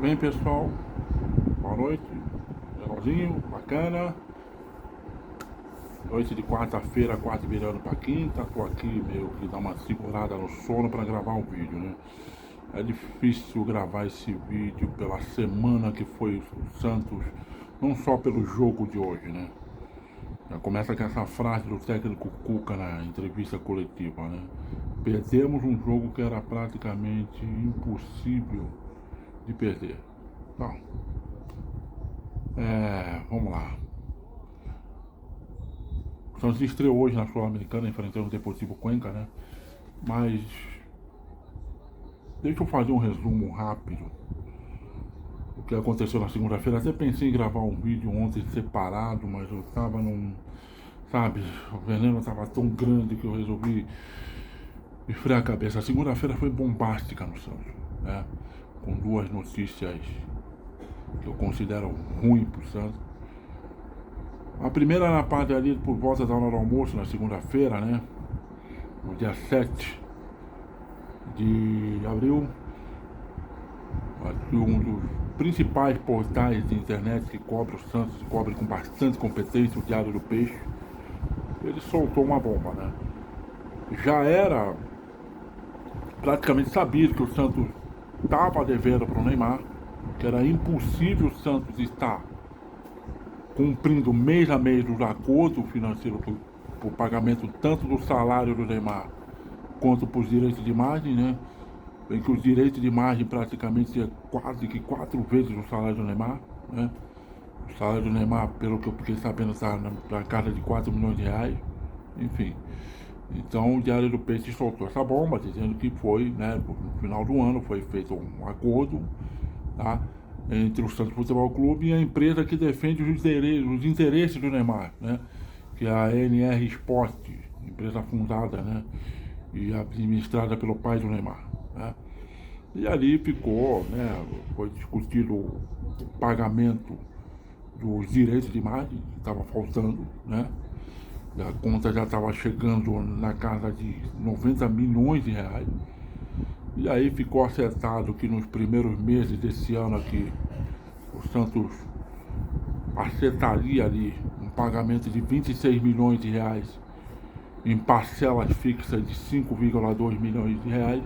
bem, pessoal? Boa noite. Legalzinho, bacana. Noite de quarta-feira, quase virando pra quinta. Tô aqui meio que dar uma segurada no sono pra gravar um vídeo, né? É difícil gravar esse vídeo pela semana que foi o Santos, não só pelo jogo de hoje, né? Já começa com essa frase do técnico Cuca na entrevista coletiva, né? Perdemos um jogo que era praticamente impossível de perder. Então, vamos lá. O Santos estreou hoje na Sul-Americana, enfrentando o Deportivo Cuenca, né? Mas deixa eu fazer um resumo rápido do que aconteceu na segunda-feira. Até pensei em gravar um vídeo ontem separado, mas eu tava num... Sabe, o veneno tava tão grande que eu resolvi esfriar a cabeça. A segunda-feira foi bombástica no Santos, né? Com duas notícias que eu considero ruins pro Santos. A primeira na parte ali por volta da hora do almoço, na segunda-feira, né? No dia 7 de abril, um dos principais portais de internet que cobre o Santos, cobre com bastante competência, o Diário do Peixe, ele soltou uma bomba, né? Já era praticamente sabido que o Santos estava devendo para o Neymar, que era impossível o Santos estar cumprindo mês a mês os acordos financeiros por pagamento tanto do salário do Neymar quanto por direitos de imagem, né? Em que os direitos de imagem praticamente é quase que 4 vezes o salário do Neymar, né? O salário do Neymar, pelo que eu fiquei sabendo, está na casa de 4 milhões de reais, enfim. Então o Diário do Peixe soltou essa bomba, dizendo que foi, né, no final do ano, foi feito um acordo, tá? Entre o Santos Futebol Clube e a empresa que defende os interesses do Neymar, né? Que é a NR Sport, empresa fundada, né? E administrada pelo pai do Neymar, né? E ali ficou, né? Foi discutido o pagamento dos direitos de imagem, que estava faltando, né? A conta já estava chegando na casa de 90 milhões de reais. E aí ficou acertado que nos primeiros meses desse ano aqui, o Santos acertaria ali um pagamento de 26 milhões de reais em parcelas fixas de 5,2 milhões de reais.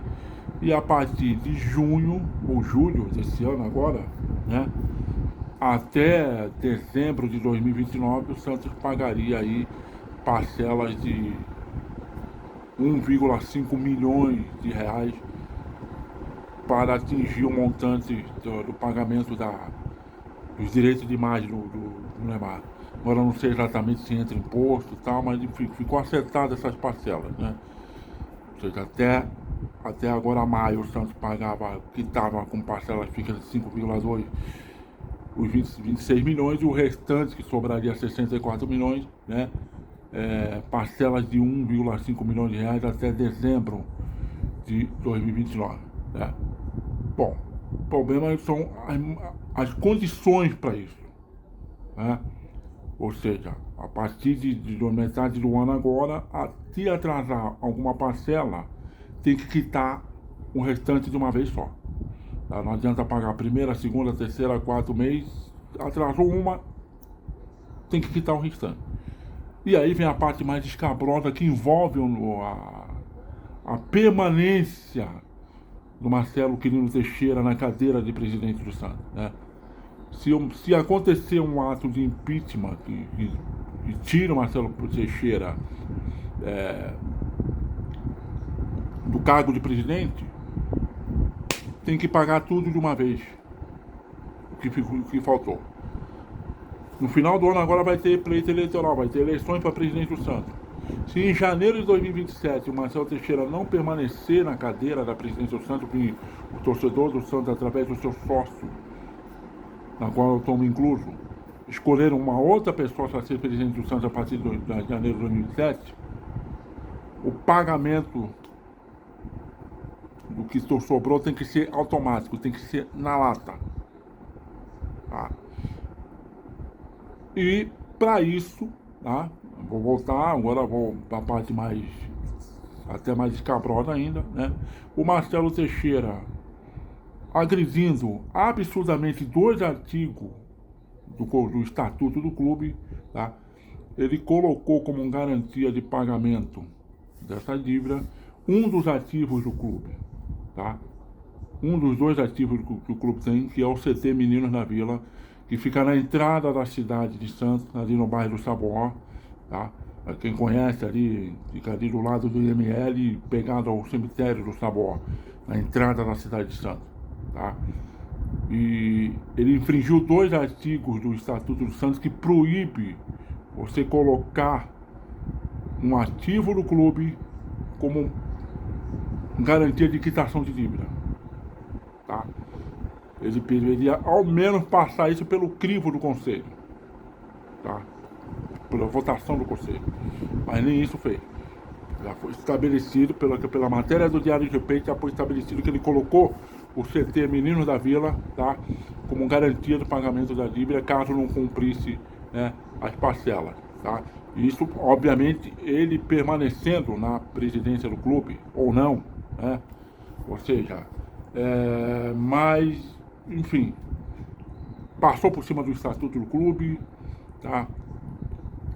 E a partir de junho, ou julho desse ano agora, né, até dezembro de 2029, o Santos pagaria aí parcelas de 1,5 milhões de reais para atingir o montante do pagamento dos direitos de imagem do Neymar. Agora eu não sei exatamente se entra imposto e tal, mas enfim, ficou acertado essas parcelas, né? Ou seja, até agora maio o Santos pagava, que estava com parcelas fixas de 5,2, os 26 milhões, e o restante, que sobraria 64 milhões, né? Parcelas de 1,5 milhões de reais até dezembro de 2029, né? Bom, o problema são as condições para isso, né? Ou seja, a partir de metade do ano agora, se atrasar alguma parcela, tem que quitar o restante de uma vez só. Tá? Não adianta pagar a primeira, a segunda, a terceira, a quarto mês, atrasou uma, tem que quitar o restante. E aí vem a parte mais escabrosa que envolve a permanência do Marcelo Quirino Teixeira na cadeira de presidente do Santos, né? Se acontecer um ato de impeachment que tira o Marcelo Teixeira do cargo de presidente, tem que pagar tudo de uma vez, o que faltou. No final do ano agora vai ter pleito eleitoral, vai ter eleições para presidente do Santos. Se em janeiro de 2027 o Marcelo Teixeira não permanecer na cadeira da presidência do Santos, que o torcedor do Santos, através do seu sócio, na qual eu estou incluso, escolheram uma outra pessoa para ser presidente do Santos a partir de janeiro de 2007, o pagamento do que sobrou tem que ser automático, tem que ser na lata. Tá? E para isso, tá? Vou voltar, agora vou para a parte até mais escabrosa ainda, né? O Marcelo Teixeira agredindo absurdamente dois artigos do Estatuto do Clube, tá? Ele colocou como garantia de pagamento dessa dívida um dos ativos do clube, tá? Um dos dois ativos que o clube tem, que é o CT Meninos da Vila, que fica na entrada da cidade de Santos, ali no bairro do Saboó, tá? Quem conhece ali, fica ali do lado do IML, pegado ao cemitério do Saboó, na entrada da cidade de Santos, tá? E ele infringiu dois artigos do Estatuto do Santos que proíbe você colocar um ativo do clube como garantia de quitação de dívida, tá? Ele deveria ao menos passar isso pelo crivo do conselho, tá? Pela votação do conselho, mas nem isso fez. Já foi estabelecido pela matéria do Diário de GP, já foi estabelecido que ele colocou o CT Meninos da Vila, tá, como garantia do pagamento da dívida caso não cumprisse, né, as parcelas, tá? Isso, obviamente, ele permanecendo na presidência do clube ou não, né? Ou seja, mas, enfim, passou por cima do estatuto do clube, tá?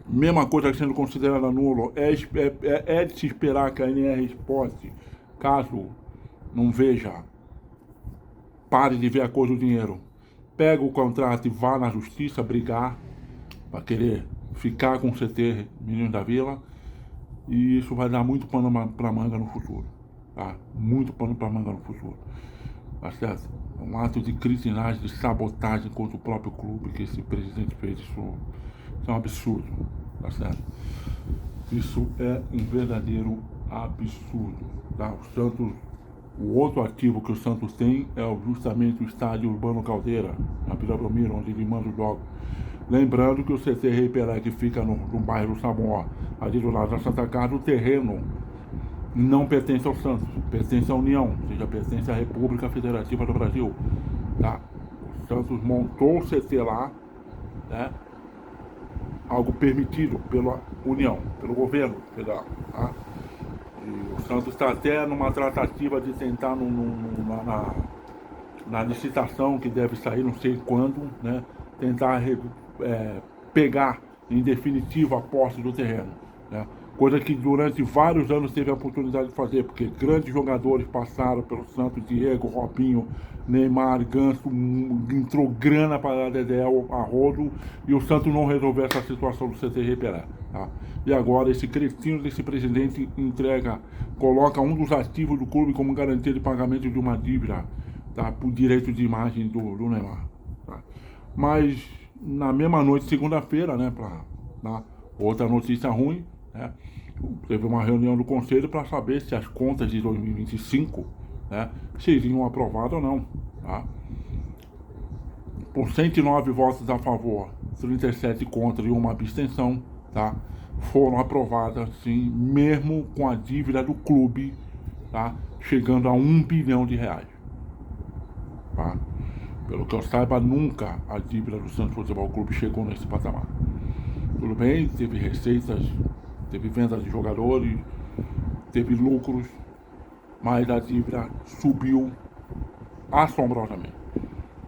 Mesma coisa sendo considerada nulo, é de se esperar que a NR Sport, caso não veja, pare de ver a coisa do dinheiro, pega o contrato e vá na justiça brigar para querer ficar com o CT Meninos da Vila, e isso vai dar muito pano para manga no futuro, tá? Muito pano para manga no futuro, tá certo? É um ato de criminagem, de sabotagem contra o próprio clube que esse presidente fez. Isso é um absurdo, tá certo? Isso é um verdadeiro absurdo, tá? O Santos, o outro ativo que o Santos tem é justamente o estádio Urbano Caldeira, na Vila Belmiro, onde ele manda o jogo. Lembrando que o CT Rei Pelé, que fica no bairro Samoa, ali do lado da Santa Casa, o terreno não pertence ao Santos, pertence à União, ou seja, pertence à República Federativa do Brasil, tá? O Santos montou o CT lá, né? Algo permitido pela União, pelo governo federal, tá? E o Santos está até numa tratativa de tentar na licitação que deve sair, não sei quando, né? Tentar pegar em definitivo a posse do terreno, né? Coisa que durante vários anos teve a oportunidade de fazer, porque grandes jogadores passaram pelo Santos, Diego, Robinho, Neymar, Ganso, entrou grana para a Dedéu, a rodo, e o Santos não resolveu essa situação do CT Reperar, tá? E agora esse cretino desse presidente coloca um dos ativos do clube como garantia de pagamento de uma dívida, tá? Por direito de imagem do Neymar, tá? Mas na mesma noite, segunda-feira, né, outra notícia ruim, né, teve uma reunião do conselho para saber se as contas de 2025, né, seriam aprovadas ou não, tá? Por 109 votos a favor, 37 contra e uma abstenção, tá? Foram aprovadas, sim, mesmo com a dívida do clube, tá? Chegando a R$1 bilhão, tá? Pelo que eu saiba, nunca a dívida do Santos Futebol Clube chegou nesse patamar. Tudo bem, teve receitas, teve venda de jogadores, teve lucros, mas a dívida subiu assombrosamente,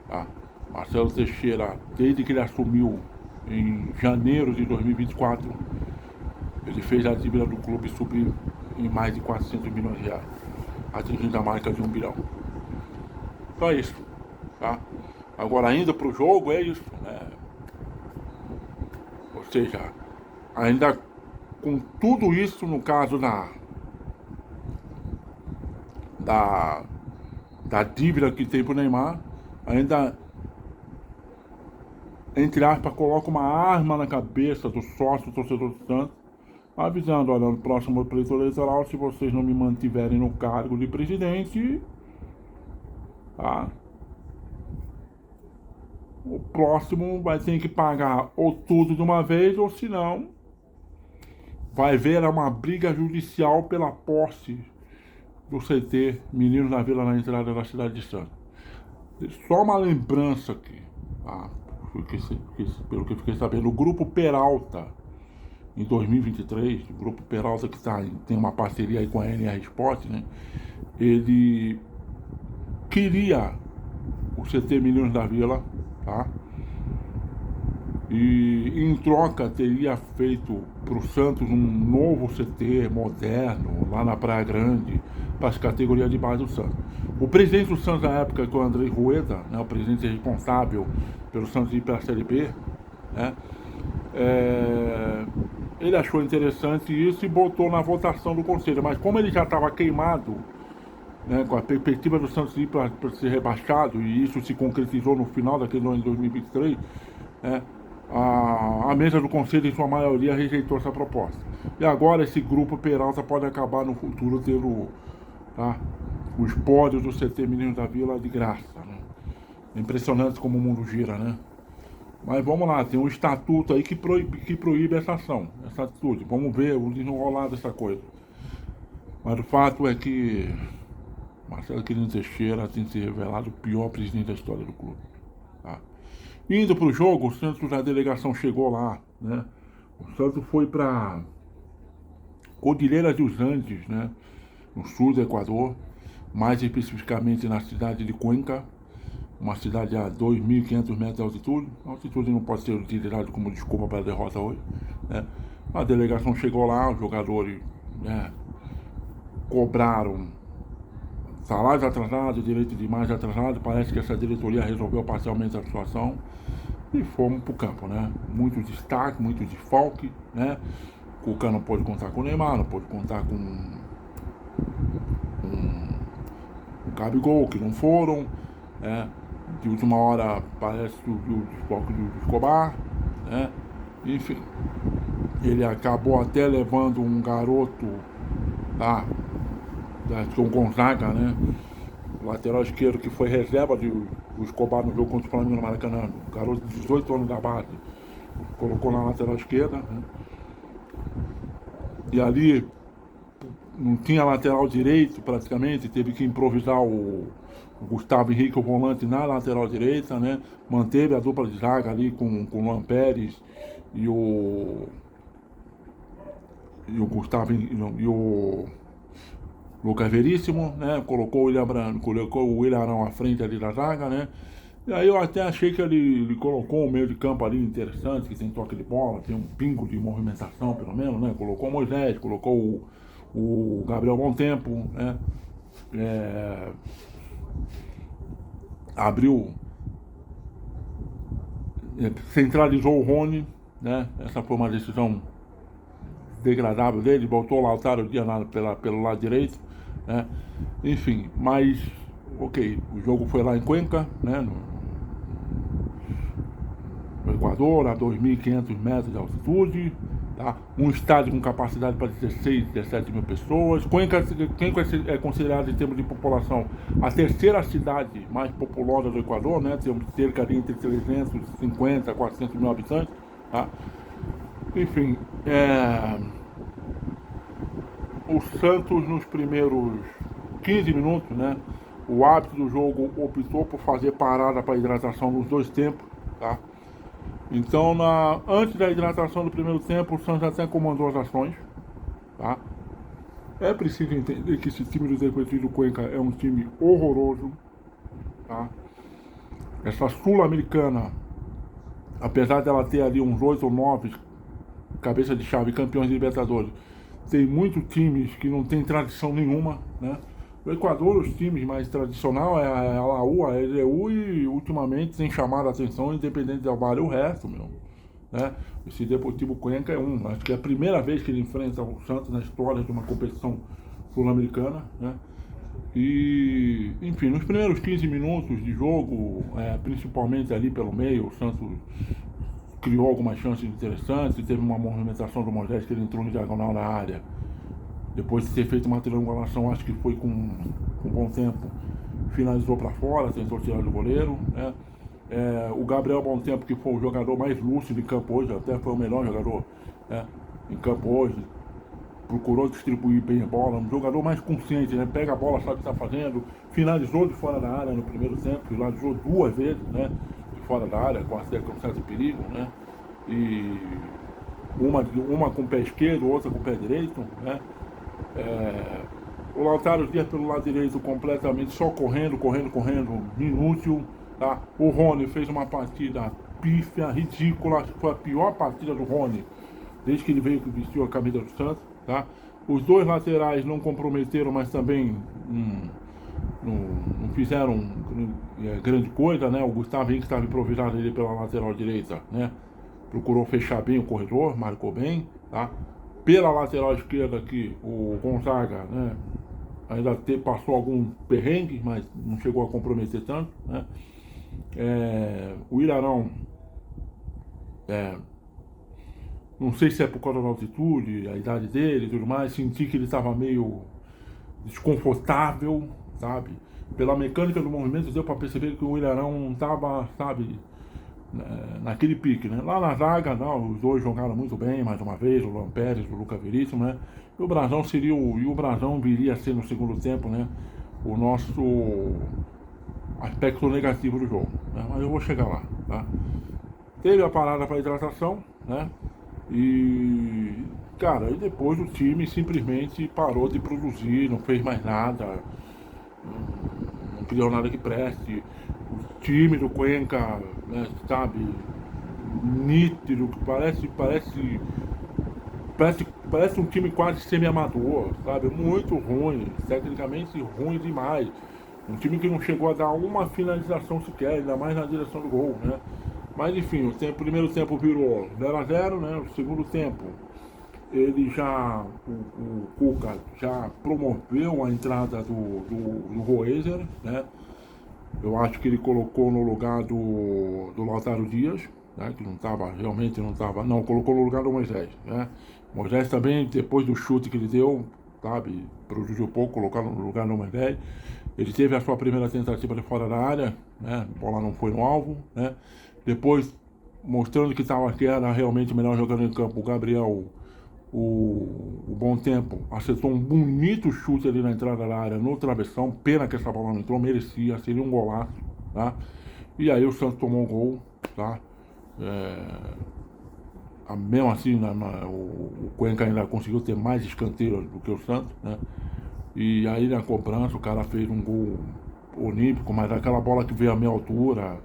tá? Marcelo Teixeira, desde que ele assumiu em janeiro de 2024, ele fez a dívida do clube subir em mais de 400 milhões de reais, atingindo a marca de R$1 bilhão. Então é isso, tá? Agora, indo para o jogo, é isso, né? Ou seja, ainda com tudo isso, no caso da dívida que tem pro Neymar, ainda, entre aspas, coloca uma arma na cabeça do sócio torcedor do Santos, avisando: olha, no próximo pleito eleitoral, se vocês não me mantiverem no cargo de presidente, tá, o próximo vai ter que pagar ou tudo de uma vez, ou se não, vai haver uma briga judicial pela posse do CT Meninos da Vila na entrada da cidade de Santos. Só uma lembrança aqui, tá? Pelo que eu fiquei sabendo, o Grupo Peralta, em 2023, o Grupo Peralta que tem uma parceria aí com a NR Sport, né? Ele queria CT Meninos da Vila, tá? E em troca teria feito para o Santos um novo CT moderno lá na Praia Grande para as categorias de base do Santos. O presidente do Santos na época, que é o André Rueda, né, o presidente responsável pelo Santos ir para a Série B, né, ele achou interessante isso e botou na votação do conselho. Mas como ele já estava queimado, né, com a perspectiva do Santos ir para ser rebaixado, e isso se concretizou no final daquele ano de 2023, né, a mesa do conselho, em sua maioria, rejeitou essa proposta. E agora esse grupo Peralta pode acabar no futuro tendo, tá, os pódios do CT Menino da Vila de graça, né? Impressionante como o mundo gira, né? Mas vamos lá, tem um estatuto aí que proíbe essa ação, essa atitude. Vamos ver o desenrolar dessa coisa. Mas o fato é que Marcelo Quirino Teixeira tem se revelado o pior presidente da história do clube, tá? Indo para o jogo, o Santos, a delegação chegou lá, né? O Santos foi para Cordilheira dos Andes, né? No sul do Equador, mais especificamente na cidade de Cuenca, uma cidade a 2.500 metros de altitude. A altitude não pode ser utilizada como desculpa para a derrota hoje, né? A delegação chegou lá, os jogadores, né, cobraram salários atrasados, direito de imagem atrasado. Parece que essa diretoria resolveu parcialmente a situação e fomos para o campo, né? Muito destaque, muito desfalque, né? O Cuca não pôde contar com o Neymar, não pôde contar com o Gabigol, que não foram, né? De última hora parece que o desfalque do Escobar, né? Enfim, ele acabou até levando um garoto, tá? O Gonzaga, né? O lateral esquerdo que foi reserva do Escobar no jogo contra o Flamengo no Maracanã. O garoto de 18 anos da base. Colocou na lateral esquerda, né? E ali não tinha lateral direito praticamente, teve que improvisar o Gustavo Henrique, o volante, na lateral direita, né? Manteve a dupla de zaga ali com o Luan Pérez e o Gustavo e o Lucas Veríssimo, né? Colocou o William Arão à frente ali da zaga, né? E aí eu até achei que ele colocou um meio de campo ali interessante, que tem toque de bola, tem um pingo de movimentação pelo menos, né? Colocou o Moisés, colocou o Gabriel Bom Tempo, né? Centralizou o Rony, né? Essa foi uma decisão degradável dele, botou o Lautaro Dias pelo lado direito, né? Enfim, mas ok, o jogo foi lá em Cuenca, né? No Equador, a 2.500 metros de altitude, tá? Um estádio com capacidade para 16, 17 mil pessoas. Cuenca é considerada, em termos de população, a terceira cidade mais populosa do Equador, né? Temos cerca de entre 350 a 400 mil habitantes, tá? Enfim, o Santos nos primeiros 15 minutos, né? O árbitro do jogo optou por fazer parada para hidratação nos dois tempos, tá? Então, antes da hidratação do primeiro tempo, o Santos até comandou as ações, tá? É preciso entender que esse time do Deportivo do Cuenca é um time horroroso, tá? Essa Sul-Americana, apesar dela ter ali uns 8 ou 9 cabeça de chave campeões de Libertadores, tem muitos times que não tem tradição nenhuma, né? No Equador, os times mais tradicionais é a Laú, a LDU, e ultimamente tem chamado a atenção o Independente Del Valle, o resto, meu, né? Esse Deportivo Cuenca é acho que é a primeira vez que ele enfrenta o Santos na história de uma competição sul-americana, né? E, enfim, nos primeiros 15 minutos de jogo, principalmente ali pelo meio, o Santos criou algumas chances interessantes, teve uma movimentação do Moisés que ele entrou no diagonal na área. Depois de ter feito uma triangulação, acho que foi com bom tempo, finalizou para fora, tentou tirar do goleiro, né? O Gabriel Bom Tempo, que foi o jogador mais lúcido em campo hoje, até foi o melhor jogador, né, em campo hoje, procurou distribuir bem a bola, um jogador mais consciente, né? Pega a bola, sabe o que está fazendo, finalizou de fora da área no primeiro tempo, finalizou 2 vezes, né, de fora da área, com certo perigo, né? E uma com o pé esquerdo, outra com o pé direito, né? O Lautaro Dias pelo lado direito completamente só correndo, inútil, tá? O Rony fez uma partida pífia, ridícula, acho que foi a pior partida do Rony desde que ele veio que vestiu a camisa do Santos, tá? Os dois laterais não comprometeram, mas também não fizeram grande coisa, né? O Gustavo Henrique estava improvisado ali pela lateral direita, né? Procurou fechar bem o corredor, marcou bem, tá? Pela lateral esquerda aqui, o Gonzaga, né? Ainda passou algum perrengue, mas não chegou a comprometer tanto, né? O Ilharão, não sei se é por causa da altitude, a idade dele e tudo mais, senti que ele estava meio desconfortável, sabe? Pela mecânica do movimento deu para perceber que o Ilharão não estava, sabe, naquele pique, né? Lá na zaga, não, os dois jogaram muito bem, mais uma vez, o Luan Pérez, o Lucas Veríssimo, né? E o Brasão viria a ser no segundo tempo, né? O nosso aspecto negativo do jogo, né? Mas eu vou chegar lá, tá? Teve a parada para hidratação, né? E, cara, e depois o time simplesmente parou de produzir, não fez mais nada, não criou nada que preste. O time do Cuenca, né, sabe, nítido, parece um time quase semi-amador, sabe, muito ruim, tecnicamente ruim demais. Um time que não chegou a dar uma finalização sequer, ainda mais na direção do gol, né? Mas enfim, o primeiro tempo virou 0-0, né? O segundo tempo, ele já, o Cuca já promoveu a entrada do Roezer, né? Eu acho que ele colocou no lugar do Lautaro Dias, né? Que realmente não estava, não, colocou no lugar do Moisés, né? Moisés também, depois do chute que ele deu, sabe, prejudicou pouco, colocar no lugar do Moisés. Ele teve a sua primeira tentativa de fora da área, né? A bola não foi no alvo, né? Depois, mostrando que era realmente o melhor jogador em campo, o Gabriel, o Bom Tempo, acertou um bonito chute ali na entrada da área, no travessão. Pena que essa bola não entrou, merecia, seria um golaço, tá? E aí o Santos tomou um gol, tá? Mesmo assim, o Cuenca ainda conseguiu ter mais escanteios do que o Santos, né? E aí na cobrança o cara fez um gol olímpico, mas aquela bola que veio a meia altura,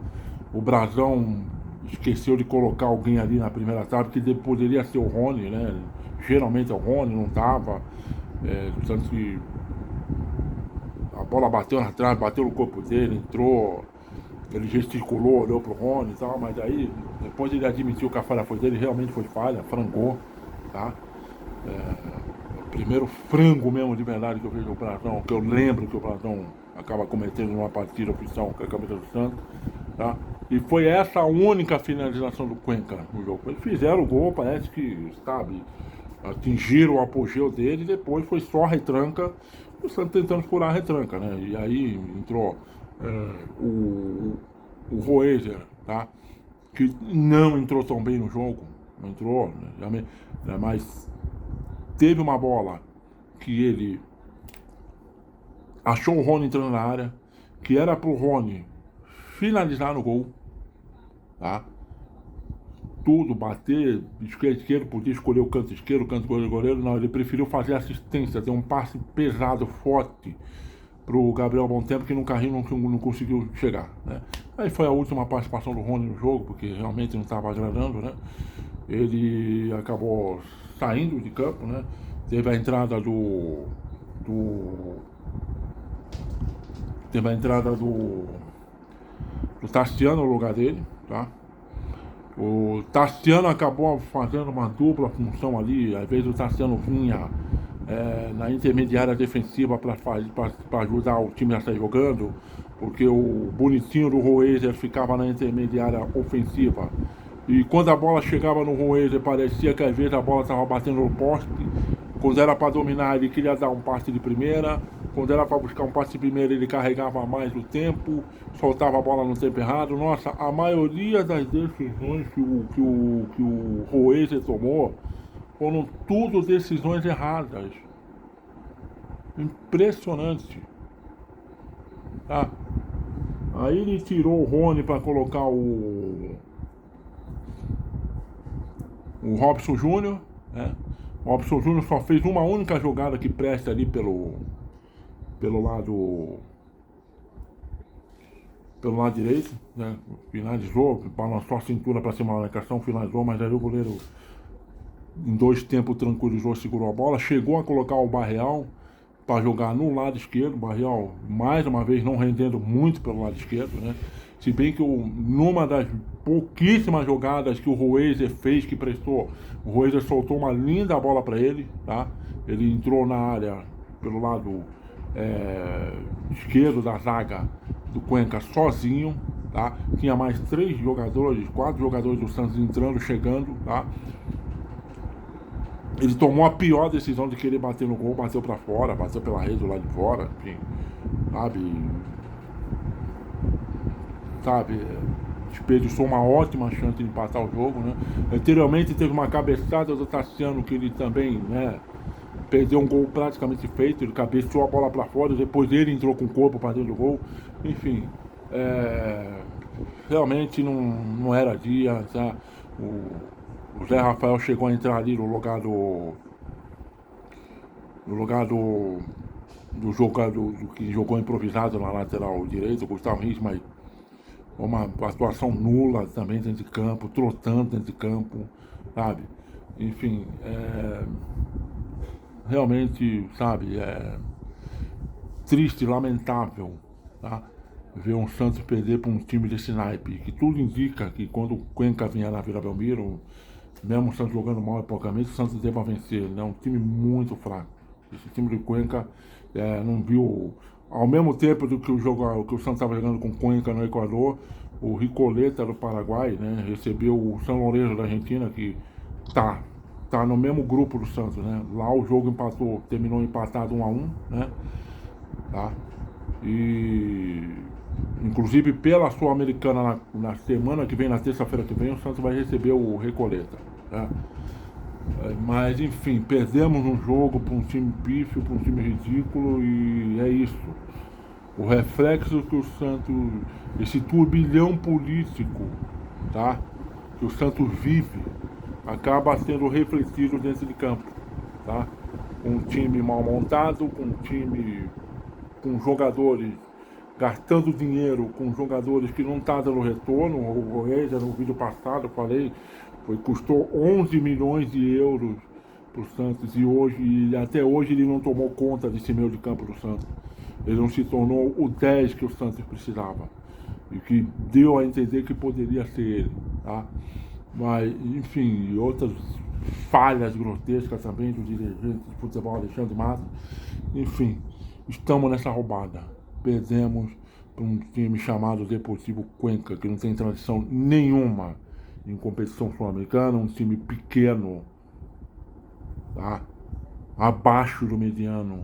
o Brasão esqueceu de colocar alguém ali na primeira trave, que poderia ser o Rony, né? Geralmente é o Rony, não tava. Tanto que a bola bateu na trave, bateu no corpo dele, entrou, ele gesticulou, olhou pro Rony e tal, mas aí, depois ele admitiu que a falha foi dele, realmente foi falha, frangou, tá? O primeiro frango mesmo de verdade que eu vejo o Brasão, que eu lembro que o Brasão acaba cometendo numa partida oficial com a camisa do Santos, tá? E foi essa a única finalização do Cuenca no jogo. Eles fizeram o gol, parece que, sabe, atingiram o apogeu dele, e depois foi só a retranca, o Santos tentando furar a retranca, né? E aí entrou o Roezer, tá? Que não entrou tão bem no jogo, não entrou, né? Mas teve uma bola que ele achou o Rony entrando na área, que era pro Rony finalizar no gol, tá? Tudo, bater, esquerdo, podia escolher o canto esquerdo, o canto do goleiro, não, ele preferiu fazer assistência, ter um passe pesado, forte, pro Gabriel Bom Tempo, que no carrinho não conseguiu chegar, né? Aí foi a última participação do Rony no jogo, porque realmente não estava agradando, né? Ele acabou saindo de campo, né? Teve a entrada do Tassiano no lugar dele, tá? O Tassiano acabou fazendo uma dupla função ali, às vezes o Tassiano vinha na intermediária defensiva para ajudar o time a sair jogando, porque o bonitinho do Roezer ficava na intermediária ofensiva. E quando a bola chegava no Roezer, parecia que às vezes a bola estava batendo no poste. Quando era para dominar, ele queria dar um passe de primeira. Quando era para buscar um passe de primeira, ele carregava mais o tempo, soltava a bola no tempo errado. Nossa, a maioria das decisões que o Roezer tomou foram tudo decisões erradas. Impressionante. Tá? Aí ele tirou o Rony para colocar o Robson Júnior, né? O Robson Júnior só fez uma única jogada que presta ali pelo lado pelo lado direito, né? Finalizou, balançou a cintura para cima da marcação, finalizou, mas aí o goleiro em 2 tempos tranquilizou, segurou a bola, chegou a colocar o Barreal para jogar no lado esquerdo. O Barreal, mais uma vez, não rendendo muito pelo lado esquerdo, né? Se bem que numa das pouquíssimas jogadas que o Roeser fez, que prestou, o Roeser soltou uma linda bola para ele, tá? Ele entrou na área pelo lado esquerdo da zaga do Cuenca sozinho, tá? Tinha mais 3 jogadores, 4 jogadores do Santos entrando, chegando, tá? Ele tomou a pior decisão de querer bater no gol, bateu pra fora, bateu pela rede do lado de fora, enfim, sabe, desperdiçou uma ótima chance de empatar o jogo, né? Anteriormente teve uma cabeçada do Tassiano que ele também, né, perdeu um gol praticamente feito, ele cabeceou a bola pra fora, depois ele entrou com o corpo pra dentro do gol, enfim, realmente não era dia, tá? O Zé Rafael chegou a entrar ali no lugar do jogador que jogou improvisado na lateral direita, o Gustavo Rins, mas uma atuação nula também dentro de campo, trotando dentro de campo, sabe? Enfim, realmente, sabe, triste, lamentável, tá? Ver um Santos perder para um time desse naipe, que tudo indica que quando o Cuenca vier na Vila Belmiro, mesmo o Santos jogando mal e poucamente, o Santos deva vencer, né? Um time muito fraco. Esse time do Cuenca não viu. Ao mesmo tempo do que que o Santos estava jogando com Cuenca no Equador, o Ricoleta do Paraguai, né, recebeu o São Lourenço da Argentina, que tá no mesmo grupo do Santos, né? Lá o jogo terminou empatado 1-1, né? Tá? E inclusive pela Sul-Americana na semana que vem, na terça-feira que vem, o Santos vai receber o Recoleta, né? Mas enfim, perdemos um jogo para um time pífio, para um time ridículo, e é isso. O reflexo que o Santos, esse turbilhão político, tá? Que o Santos vive, acaba sendo refletido dentro de campo, tá? Com um time mal montado, com um time com jogadores gastando dinheiro com jogadores que não está dando retorno. O Reis, no vídeo passado eu falei, custou 11 milhões de euros para o Santos, e até hoje ele não tomou conta desse meio de campo do Santos. Ele não se tornou o 10 que o Santos precisava, e que deu a entender que poderia ser ele, tá? Mas, enfim, outras falhas grotescas também do dirigente de futebol Alexandre Matos. Enfim, estamos nessa roubada. Perdemos para um time chamado Deportivo Cuenca, que não tem tradição nenhuma em competição sul-americana, um time pequeno, tá? Abaixo do mediano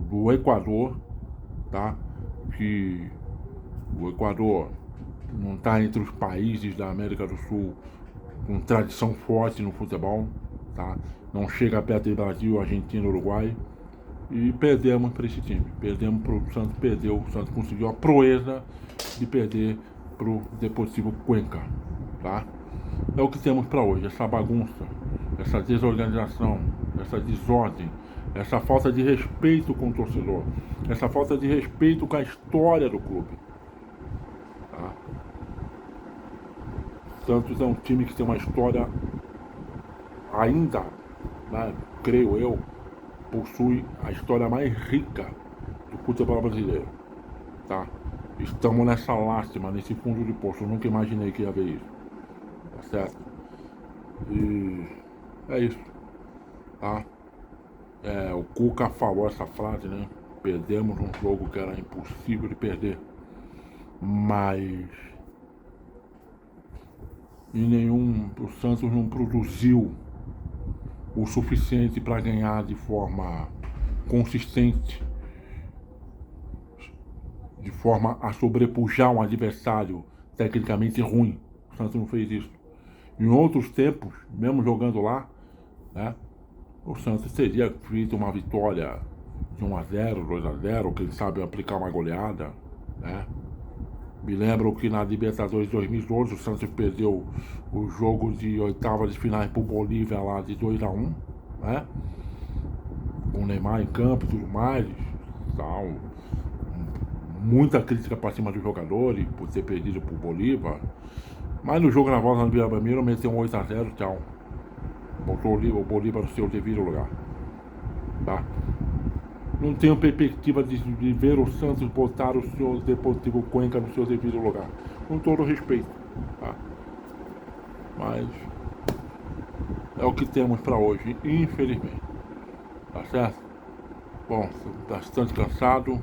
do Equador, tá? Que o Equador não está entre os países da América do Sul com tradição forte no futebol, tá? Não chega perto do Brasil, Argentina, Uruguai. E perdemos para esse time. Perdemos para o Santos, o Santos conseguiu a proeza de perder para o Deportivo Cuenca, tá? É o que temos para hoje, essa bagunça, essa desorganização, essa desordem, essa falta de respeito com o torcedor, essa falta de respeito com a história do clube, tá? Santos é um time que tem uma história ainda, né, creio eu, possui a história mais rica do futebol brasileiro, tá? Estamos nessa lástima, nesse fundo de poço. Eu nunca imaginei que ia ver isso, tá certo? E é isso, tá? O Cuca falou essa frase, né? Perdemos um jogo que era impossível de perder, mas o Santos não produziu o suficiente para ganhar de forma consistente, de forma a sobrepujar um adversário tecnicamente ruim. O Santos não fez isso. Em outros tempos, mesmo jogando lá, né, o Santos teria feito uma vitória de 1-0, 2-0, quem sabe aplicar uma goleada, né? Me lembro que na Libertadores 2012 o Santos perdeu o jogo de oitava de finais pro Bolívia lá de 2-1, né? Com o Neymar em campo e tudo mais, tal. muita crítica para cima dos jogadores por ter perdido pro Bolívar. Mas no jogo na volta no Vila Belmiro, meteu um 8-0, tchau. Botou o Bolívar no seu devido lugar. Tá? Não tenho perspectiva de ver o Santos botar o seu Deportivo Cuenca no seu devido lugar. Com todo respeito. Tá? Mas é o que temos para hoje, infelizmente. Tá certo? Bom, bastante cansado.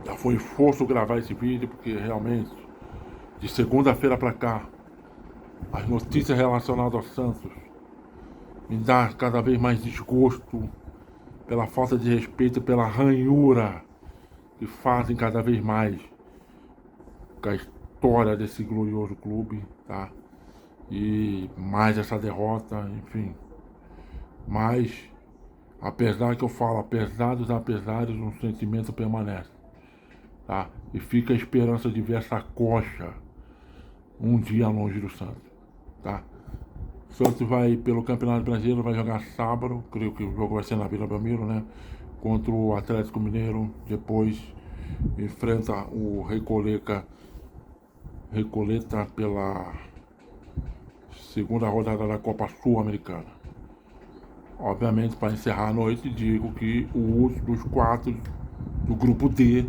Já foi esforço gravar esse vídeo, porque realmente, de segunda-feira para cá, as notícias relacionadas ao Santos me dá cada vez mais desgosto pela falta de respeito, pela ranhura que fazem cada vez mais com a história desse glorioso clube, tá? E mais essa derrota, enfim. Mas, apesar que eu falo, apesar dos apesares, um sentimento permanece, tá? E fica a esperança de ver essa coxa um dia longe do Santos, tá? O Santos vai, pelo Campeonato Brasileiro, vai jogar sábado, creio que o jogo vai ser na Vila Belmiro, né? Contra o Atlético Mineiro, depois enfrenta o Recoleta pela segunda rodada da Copa Sul-Americana. Obviamente, para encerrar a noite, digo que dos 4 do grupo D,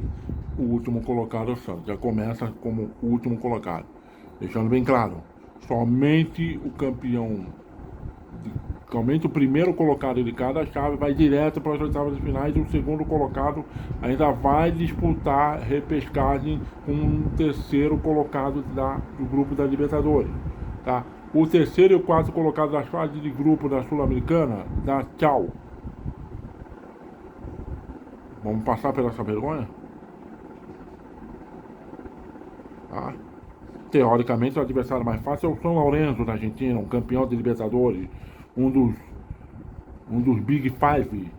o último colocado é o Santos. Já começa como o último colocado. Deixando bem claro, somente o primeiro colocado de cada chave vai direto para as oitavas de finais e o segundo colocado ainda vai disputar repescagem com o terceiro colocado do grupo da Libertadores. Tá? O terceiro e o quarto colocado das fases de grupo da Sul-Americana dá tchau. Vamos passar pela essa vergonha? Tá? Teoricamente, o adversário mais fácil é o São Lourenço da Argentina, um campeão de Libertadores, um dos Big Five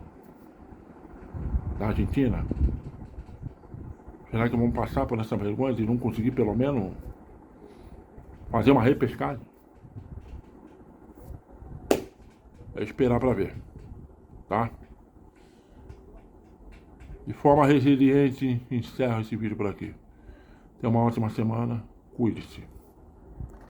da Argentina. Será que vamos passar por essa vergonha de não conseguir pelo menos fazer uma repescagem? É esperar para ver, tá? De forma resiliente, encerro esse vídeo por aqui. Tenha uma ótima semana, cuide-se.